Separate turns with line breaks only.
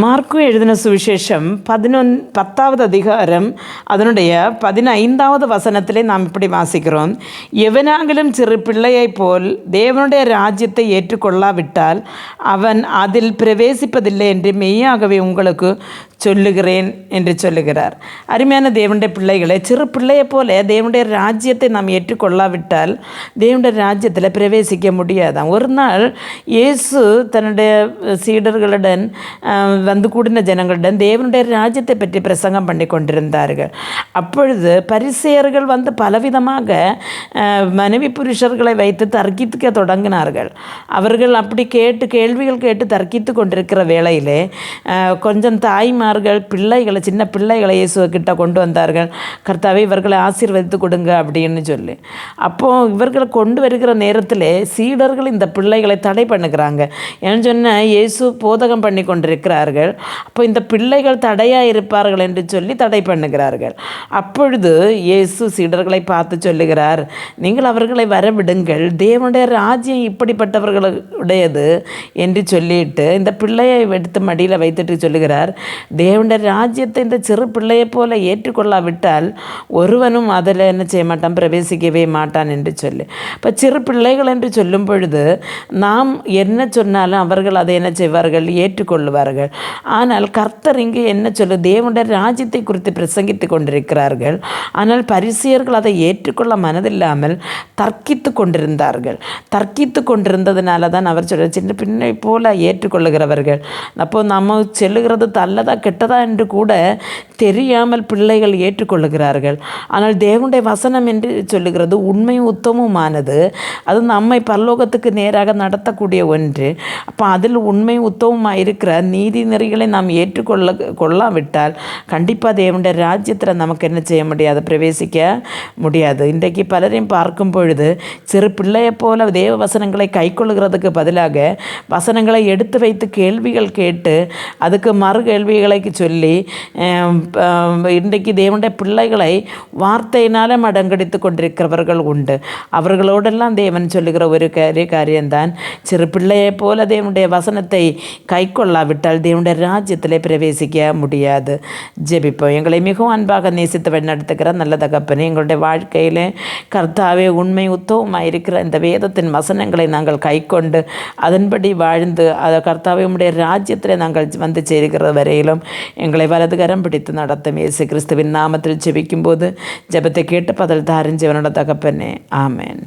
Mark எழுதின சுவிசேஷம் 10வது அதிகாரம் அதனுடைய 15வது வசனத்திலே நாம் இப்படி வாசிக்கிறோம். எவனாகிலும் சிறு பிள்ளையைப் போல் தேவனுடைய ராஜ்யத்தை ஏற்றுக்கொள்ளாவிட்டால் அவன் அதில் பிரவேசிப்பதில்லை என்று மெய்யாகவே உங்களுக்கு சொல்லுகிறேன் என்று சொல்லுகிறார். அருமையான தேவனுடைய பிள்ளைகளை, சிறு பிள்ளையை போல தேவனுடைய ராஜ்யத்தை நாம் ஏற்றுக்கொள்ளாவிட்டால் தேவனுடைய ராஜ்யத்தில் பிரவேசிக்க முடியாதான். ஒரு நாள் இயேசு தன்னுடைய சீடர்களுடன் வந்து கூடின ஜனங்களுடன் தேவனுடைய ராஜ்யத்தை பற்றி பிரசங்கம் பண்ணி கொண்டிருந்தார்கள். அப்பொழுது பரிசேயர்கள் வந்து பலவிதமாக மனைவி புருஷர்களை வைத்து தர்க்கிக்க தொடங்கினார்கள். அவர்கள் அப்படி கேள்விகள் கேட்டு தர்க்கித்து கொண்டிருக்கிற வேளையிலே கொஞ்சம் தாய்மார்கள் பிள்ளைகளை, சின்ன பிள்ளைகளை இயேசுக்கிட்ட கொண்டு வந்தார்கள். கர்த்தாவே, இவர்களை ஆசீர்வதித்து கொடுங்க அப்படின்னு சொல்லி. அப்போது இவர்களை கொண்டு வருகிற நேரத்தில் சீடர்கள் இந்த பிள்ளைகளை தடை பண்ணுகிறாங்க. ஏன்னு சொன்னால் இயேசு போதகம் பண்ணி கொண்டிருக்கிறார்கள். அப்போ இந்த பிள்ளைகள் தடையாக இருப்பார்கள் என்று சொல்லி தடை பண்ணுகிறார்கள். அப்பொழுது இயேசு சீடர்களை பார்த்து சொல்லுகிறார், நீங்கள் அவர்களை வரவிடுங்கள், தேவனுடைய ராஜ்யம் இப்படிப்பட்டவர்களுடையது என்று சொல்லிட்டு இந்த பிள்ளையை எடுத்து மடியில் வைத்துட்டு சொல்லுகிறார், தேவனுடைய ராஜ்யத்தை இந்த சிறு பிள்ளையை போல ஏற்றுக்கொள்ளாவிட்டால் ஒருவனும் அதில் என்ன செய்ய மாட்டான், பிரவேசிக்கவே மாட்டான் என்று சொல்லி. இப்போ சிறு பிள்ளைகள் என்று சொல்லும் பொழுது நாம் என்ன சொன்னாலும் அவர்கள் அதை என்ன செய்வார்கள், ஏற்றுக்கொள்வார்கள். ஆனால் கர்த்தர் இங்கு என்ன சொல்லு, தேவனுடைய ராஜ்யத்தை குறித்து பிரசங்கித்து கொண்டிருக்கிறார்கள். ஆனால் பரிசேயர்கள் அதை ஏற்றுக்கொள்ள மனதில்லாமல் தர்க்கித்து கொண்டிருந்தார்கள். தர்க்கித்து கொண்டிருந்ததுனால தான் அவர் சொல்ல, சின்ன பின்னை போல ஏற்றுக்கொள்ளுகிறவர்கள். அப்போது நம்ம சொல்லுகிறது நல்லதா கெட்டதா என்று கூட தெரியாமல் பிள்ளைகள் ஏற்றுக்கொள்ளுகிறார்கள். ஆனால் தேவனுடைய வசனம் என்று சொல்லுகிறது உண்மை உத்தமமானது. அது நம்மை பரலோகத்துக்கு நேராக நடத்தக்கூடிய ஒன்று. அப்போ அதில் உண்மை உத்தமமாக இருக்கிற நீதி நெறிகளை நாம் கொள்ளாவிட்டால் கண்டிப்பாக தேவனுடைய ராஜ்யத்தில் நமக்கு என்ன செய்ய முடியாது, பிரவேசிக்க முடியாது. இன்றைக்கு பலரையும் பார்க்கும் பொழுது சிறு பிள்ளையை போல தேவ வசனங்களை கை கொள்ளுகிறதுக்கு பதிலாக வசனங்களை எடுத்து வைத்து கேள்விகள் கேட்டு அதுக்கு மறு கேள்விகளை சொல்லி இன்றைக்கு தேவனுடைய பிள்ளைகளை வார்த்தையினால் மடங்கடித்து கொண்டிருக்கிறவர்கள் உண்டு. அவர்களோடெல்லாம் தேவன் சொல்லுகிற ஒரு காரியம்தான், சிறு பிள்ளையை போல தேவனுடைய வசனத்தை கை கொள்ளாவிட்டால் தேவனுடைய ராஜ்யத்திலே பிரவேசிக்க முடியாது. ஜெபிப்போம். எங்களை மிகவும் அன்பாக நேசித்து வழிநடத்துகிற நல்ல தகப்பனே, எங்களுடைய வாழ்க்கையில் கர்த்தாவே உண்மை உத்தவமாக இருக்கிற இந்த வேதத்தின் வசனங்களை நாங்கள் கை கொண்டு அதன்படி வாழ்ந்து அதை கர்த்தாவே உம்முடைய ராஜ்யத்தில் நாங்கள் வந்து சேருகிற வரையிலும் எங்களை வலது கரம் பிடித்து நடத்தும் இயேசு கிறிஸ்துவின் நாமத்தில் ஜெபிக்கும்போது ஜெபத்தை கேட்டு பதில் தாரும் ஜீவனோட தகப்பனே, ஆமேன்.